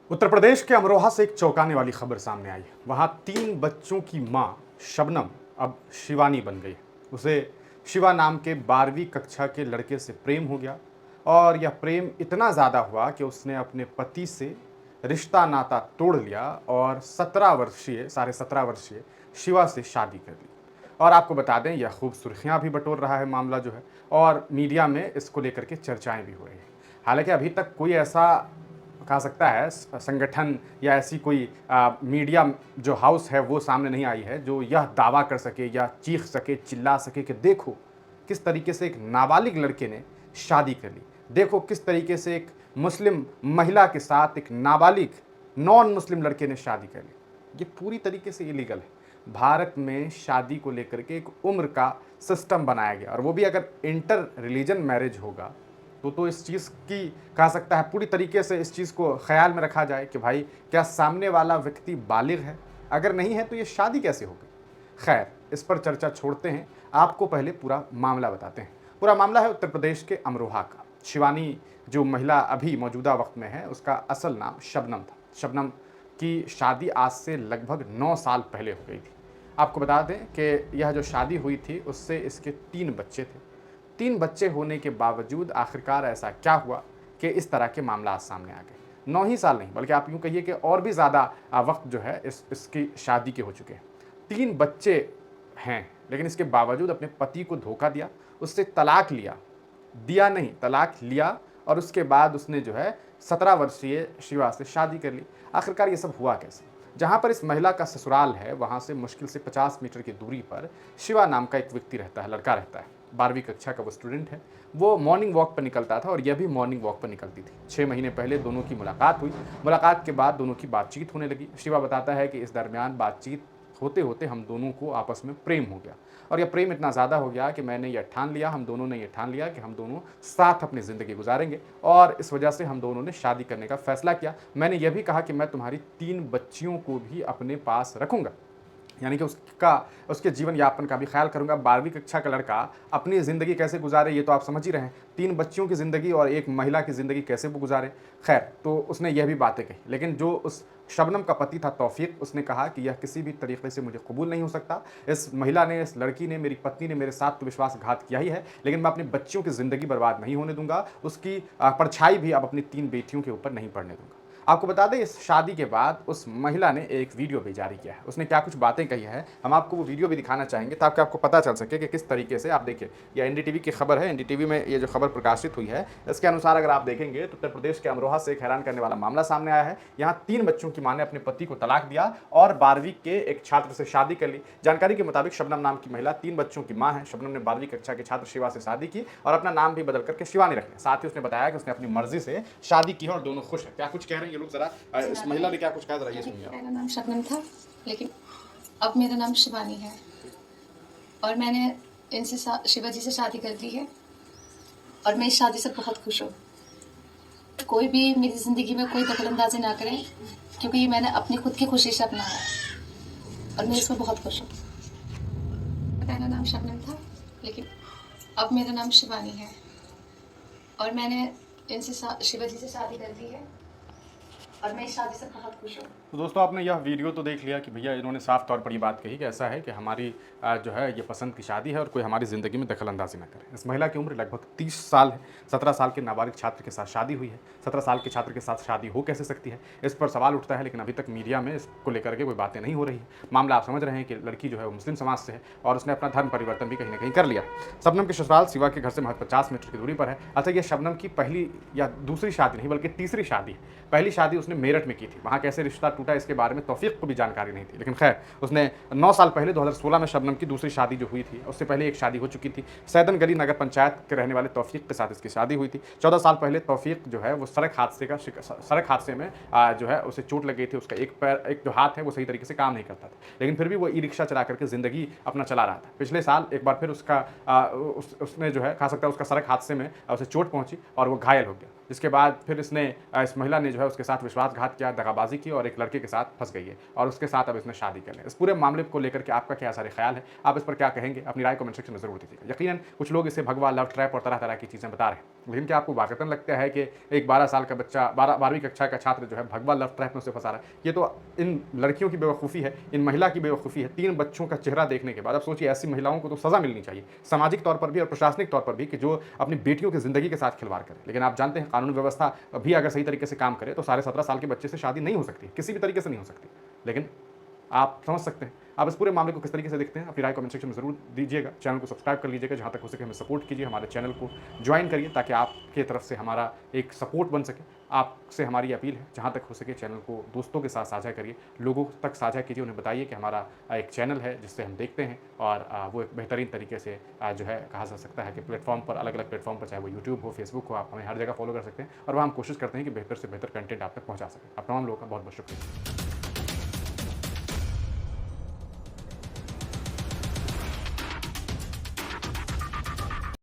उत्तर प्रदेश के अमरोहा से एक चौंकाने वाली खबर सामने आई। वहां 3 बच्चों की मां शबनम अब शिवानी बन गई। उसे शिवा नाम के 12वीं कक्षा के लड़के से प्रेम हो गया और यह प्रेम इतना ज़्यादा हुआ कि उसने अपने पति से रिश्ता नाता तोड़ लिया और 17 वर्षीय, साढ़े 17 वर्षीय शिवा से शादी कर ली। और आपको बता दें, यह खूब सुर्खियां भी बटोर रहा है मामला जो है, और मीडिया में इसको लेकर के चर्चाएं भी हो रही हैं। हालांकि अभी तक कोई ऐसा कहा सकता है संगठन या ऐसी कोई मीडिया जो हाउस है वो सामने नहीं आई है जो यह दावा कर सके या चीख सके, चिल्ला सके कि देखो किस तरीके से एक नाबालिग लड़के ने शादी कर ली, देखो किस तरीके से एक मुस्लिम महिला के साथ एक नाबालिग नॉन मुस्लिम लड़के ने शादी कर ली। ये पूरी तरीके से इलीगल है। भारत में शादी को लेकर के एक उम्र का सिस्टम बनाया गया, और वो भी अगर इंटर रिलीजन मैरिज होगा तो इस चीज़ की कहा सकता है पूरी तरीके से इस चीज़ को ख्याल में रखा जाए कि भाई क्या सामने वाला व्यक्ति बालिग है, अगर नहीं है तो ये शादी कैसे हो गई। खैर, इस पर चर्चा छोड़ते हैं, आपको पहले पूरा मामला बताते हैं। पूरा मामला है उत्तर प्रदेश के अमरोहा का। शिवानी जो महिला अभी मौजूदा वक्त में है, उसका असल नाम शबनम था। शबनम की शादी आज से लगभग 9 साल पहले हो गई थी। आपको बता दें कि यह जो शादी हुई थी उससे इसके 3 बच्चे थे। 3 बच्चे होने के बावजूद आखिरकार ऐसा क्या हुआ कि इस तरह के मामला सामने आ गए। 9 ही साल नहीं, बल्कि आप यूँ कहिए कि और भी ज़्यादा वक्त जो है इसकी शादी के हो चुके हैं। 3 बच्चे हैं, लेकिन इसके बावजूद अपने पति को धोखा दिया, उससे तलाक लिया, दिया नहीं तलाक लिया, और उसके बाद उसने जो है 17 वर्षीय शिवा से शादी कर ली। आखिरकार ये सब हुआ कैसे? जहाँ पर इस महिला का ससुराल है वहाँ से मुश्किल से 50 मीटर की दूरी पर शिवा नाम का एक व्यक्ति रहता है, लड़का रहता है। 12वीं कक्षा का वो स्टूडेंट है। वो मॉर्निंग वॉक पर निकलता था और यह भी मॉर्निंग वॉक पर निकलती थी। 6 महीने पहले दोनों की मुलाकात हुई। मुलाकात के बाद दोनों की बातचीत होने लगी। शिवा बताता है कि इस दरमियान बातचीत होते होते हम दोनों को आपस में प्रेम हो गया, और यह प्रेम इतना ज़्यादा हो गया कि मैंने ये ठान लिया, हम दोनों ने ये ठान लिया कि हम दोनों साथ अपनी ज़िंदगी गुजारेंगे, और इस वजह से हम दोनों ने शादी करने का फ़ैसला किया। मैंने यह भी कहा कि मैं तुम्हारी 3 बच्चियों को भी अपने पास रखूँगा, यानी कि उसके जीवन यापन का भी ख्याल करूंगा। 12वीं कक्षा का लड़का अपनी ज़िंदगी कैसे गुजारे ये तो आप समझ ही रहे हैं। 3 बच्चियों की ज़िंदगी और एक महिला की ज़िंदगी कैसे वो गुजारे। खैर, तो उसने यह भी बातें कही, लेकिन जो उस शबनम का पति था तौफीक, उसने कहा कि यह किसी भी तरीके से मुझे कबूल नहीं हो सकता। इस महिला ने, इस लड़की ने, मेरी पत्नी ने मेरे साथ तो विश्वासघात किया ही है, लेकिन मैं अपनी बच्चियों की ज़िंदगी बर्बाद नहीं होने दूंगा। उसकी परछाई भी अब अपनी 3 बेटियों के ऊपर नहीं पड़ने दूंगा। आपको बता दें, इस शादी के बाद उस महिला ने एक वीडियो भी जारी किया है। उसने क्या कुछ बातें कही हैं, हम आपको वो वीडियो भी दिखाना चाहेंगे ताकि आपको पता चल सके कि किस तरीके से। आप देखिए, यह एनडीटीवी की खबर है। एनडीटीवी में ये जो खबर प्रकाशित हुई है, इसके अनुसार अगर आप देखेंगे तो उत्तर प्रदेश के अमरोहा से एक हैरान करने वाला मामला सामने आया है। यहाँ 3 बच्चों की मां ने अपने पति को तलाक दिया और 12वीं के एक छात्र से शादी कर ली। जानकारी के मुताबिक शबनम नाम की महिला 3 बच्चों की मां है। शबनम ने 12वीं कक्षा के छात्र शिवा से शादी की और अपना नाम भी बदल करके शिवानी रख लिया। साथ ही उसने बताया कि उसने अपनी मर्जी से शादी की है और दोनों खुश हैं। क्या कुछ कह रहे हैं ये लोग, जरा इस महिला ने क्या कुछ कहा, जरा ये सुनिए। मेरा नाम शबनम था, लेकिन अब मेरा नाम शिवानी है, और मैंने इनसे शिवा जी से शादी कर ली है, और मैं इस शादी से बहुत खुश हूँ। कोई भी मेरी ज़िंदगी में कोई दखलंदाजी ना करे, क्योंकि ये मैंने अपनी खुद की खुशी से अपनाया है, और मैं इसमें बहुत खुश हूँ। मेरा नाम शबनम था, लेकिन अब मेरा नाम शिवानी है, और मैंने इनसे शिवा जी से शादी कर ली है, और मैं इस शादी से बहुत खुश हूँ। तो दोस्तों, आपने यह वीडियो तो देख लिया कि भैया इन्होंने साफ तौर पर ये बात कही कि ऐसा है कि हमारी जो है ये पसंद की शादी है और कोई हमारी ज़िंदगी में दखल अंदाजी ना करे। इस महिला की उम्र लगभग 30 साल है। 17 साल के नाबालिग छात्र के साथ शादी हुई है। 17 साल के छात्र के साथ शादी हो कैसे सकती है, इस पर सवाल उठता है, लेकिन अभी तक मीडिया में इसको लेकर के कोई बातें नहीं हो रही है। मामला आप समझ रहे हैं कि लड़की जो है वो मुस्लिम समाज से है और उसने अपना धर्म परिवर्तन भी कहीं ना कहीं कर लिया। शबनम के ससुराल शिवा के घर से महज 50 मीटर की दूरी पर है। अच्छा, ये शबनम की पहली या दूसरी शादी नहीं बल्कि तीसरी शादी है। पहली शादी उसने मेरठ में की थी। वहाँ कैसे रिश्ता टूटा इसके बारे में तौफीक को भी जानकारी नहीं थी, लेकिन खैर उसने 9 साल पहले 2016 में शबनम की दूसरी शादी जो हुई थी, उससे पहले एक शादी हो चुकी थी। सैदन गली नगर पंचायत के रहने वाले तौफीक के साथ इसकी शादी हुई थी। 14 साल पहले तौफीक जो है वो सड़क हादसे में जो है उसे चोट लग गई थी। उसका एक जो हाथ है वो सही तरीके से काम नहीं करता था, लेकिन फिर भी वो ई रिक्शा चला करके ज़िंदगी अपना चला रहा था। पिछले साल एक बार फिर उसने जो है कहा सकता है उसका सड़क हादसे में उसे चोट पहुंची और वो घायल हो गया। जिसके बाद फिर इस महिला ने जो है उसके साथ विश्वासघात किया, दगाबाजी की और एक लड़के के साथ फंस गई है और उसके साथ अब इसने शादी कर ली। इस पूरे मामले को लेकर के आपका क्या सारे ख्याल है, आप इस पर क्या कहेंगे, अपनी राय कमेंट सेक्शन में जरूर दीजिएगा। यकीनन कुछ लोग इसे भगवा, लव ट्रैप और तरह तरह की चीज़ें बता रहे हैं, लेकिन क्या आपको वाकई लगता है कि एक 12 साल का बच्चा, 12वीं कक्षा का छात्र जो है भगवा लव ट्रैप में उसे फंसा रहा है? ये तो इन लड़कियों की बेवकूफ़ी है, इन महिला की बेवकूफ़ी है। 3 बच्चों का चेहरा देखने के बाद अब सोचिए, ऐसी महिलाओं को तो सज़ा मिलनी चाहिए, सामाजिक तौर पर भी और प्रशासनिक तौर पर भी, कि जो अपनी बेटियों की ज़िंदगी के साथ खिलवाड़ करे। लेकिन आप जानते हैं, कानून व्यवस्था भी अगर सही तरीके से काम करे तो 17.5 साल के बच्चे से शादी नहीं हो सकती, किसी भी तरीके से नहीं हो सकती। लेकिन आप समझ सकते हैं। आप इस पूरे मामले को किस तरीके से देखते हैं, अपनी राय कमेंट सेक्शन में ज़रूर दीजिएगा। चैनल को सब्सक्राइब कर लीजिएगा, जहाँ तक हो सके हमें सपोर्ट कीजिए, हमारे चैनल को ज्वाइन करिए ताकि आपके तरफ से हमारा एक सपोर्ट बन सके। आपसे हमारी अपील है, जहाँ तक हो सके चैनल को दोस्तों के साथ साझा करिए, लोगों तक साझा कीजिए, उन्हें बताइए कि हमारा एक चैनल है जिससे हम देखते हैं और वो एक बेहतरीन तरीके से जो है कहा जा सकता है कि प्लेटफॉर्म पर, अलग अलग प्लेटफॉर्म पर, चाहे वो यूट्यूब हो, फेसबुक हो, आप हमें हर जगह फॉलो कर सकते हैं और वहाँ हम कोशिश करते हैं कि बेहतर से बेहतर कंटेंट आप तक पहुँचा सकें। आप तमाम लोगों का बहुत बहुत शुक्रिया।